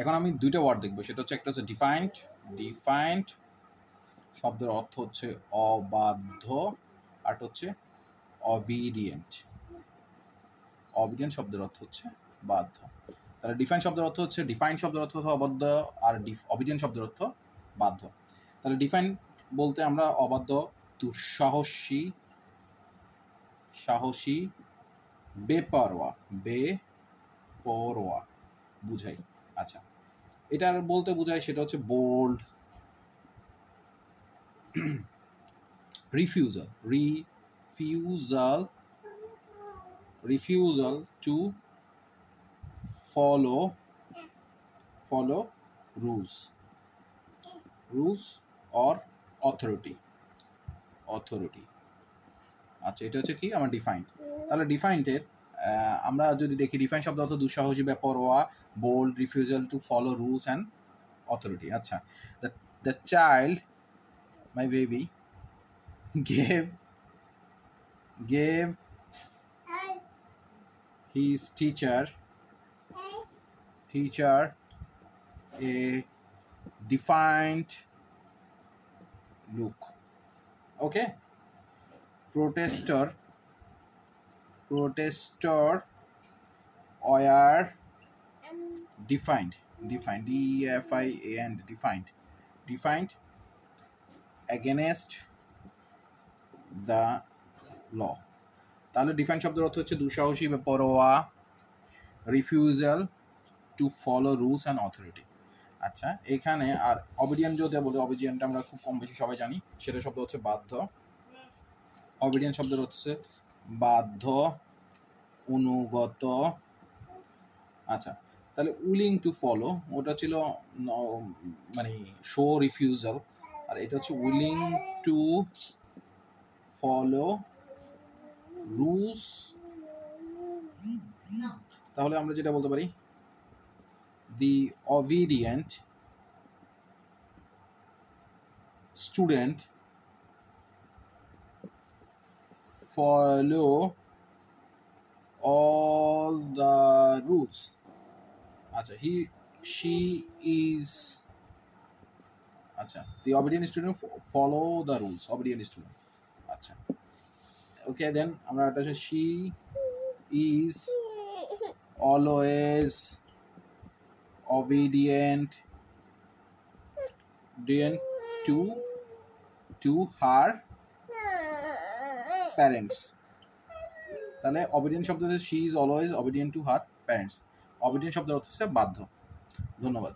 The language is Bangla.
এখন আমি দুইটা ওয়ার্ড দেখবো, সেটা হচ্ছে একটা হচ্ছে ডিফাইন্ড। ডিফাইন্ড শব্দের অর্থ হচ্ছে অবাধ্য, আর হচ্ছে অবিডিয়েন্ট। অবিডিয়েন্ট শব্দের অর্থ হচ্ছে বাধ্য। তাহলে ডিফাইন শব্দের অর্থ হচ্ছে, ডিফাইন শব্দের অর্থ হচ্ছে অবাধ্য, আর অবিডিয়েন্ট শব্দের অর্থ বাধ্য। তাহলে ডিফাইন বলতে আমরা অবাধ্য, দুঃসাহসী, সাহসী, বেপরোয়া, বেপরোয়া বুঝাই। আচ্ছা, এটার বলতে বুঝাই সেটা হচ্ছে bold, refusal, refusal to follow rules or authority। আচ্ছা, এটা হচ্ছে কি আমার ডিফাইন্ড। তাহলে ডিফাইন্ডের আমরা যদি দেখি, ডিফাইন শব্দ অর্থ দুঃসাহসী, বেপরোয়া, bold, refusal to follow rules and authority. আচ্ছা, the child, my baby, gave his teacher a defined look. Okay, protester were defined, defined against the law। তাহলে ডিফাইন শব্দের অর্থ হচ্ছে দুঃসাহসী, বেপরোয়া, refusal to follow rules and authority. আচ্ছা, এখানে আর অবিডিয়েন্ট যদি বলি, অবিডিয়েন্ট আমরা খুব কম বেশি সবাই জানি, সেটা শব্দ হচ্ছে বাধ্য। অবিডিয়েন্ট শব্দের হচ্ছে বাধ্য, অনুগত। আচ্ছা, তাহলে উইলিং টু ফলো ওটা ছিল মানে শো রিফিউজাল, আর এটা হচ্ছে উইলিং টু ফলো রুলস। তাহলে আমরা যেটা বলতে পারি, the obedient student follow all the rules। আচ্ছা, she is, আচ্ছা, the obedient student follow the rules, obedient student। আচ্ছা, ওকে, দেন আমরা এটা হচ্ছে she is always obedient to her parents। তাহলে obedient শব্দ হচ্ছে she is always obedient to her parents। obedient শব্দের অর্থ হচ্ছে বাধ্য। ধন্যবাদ।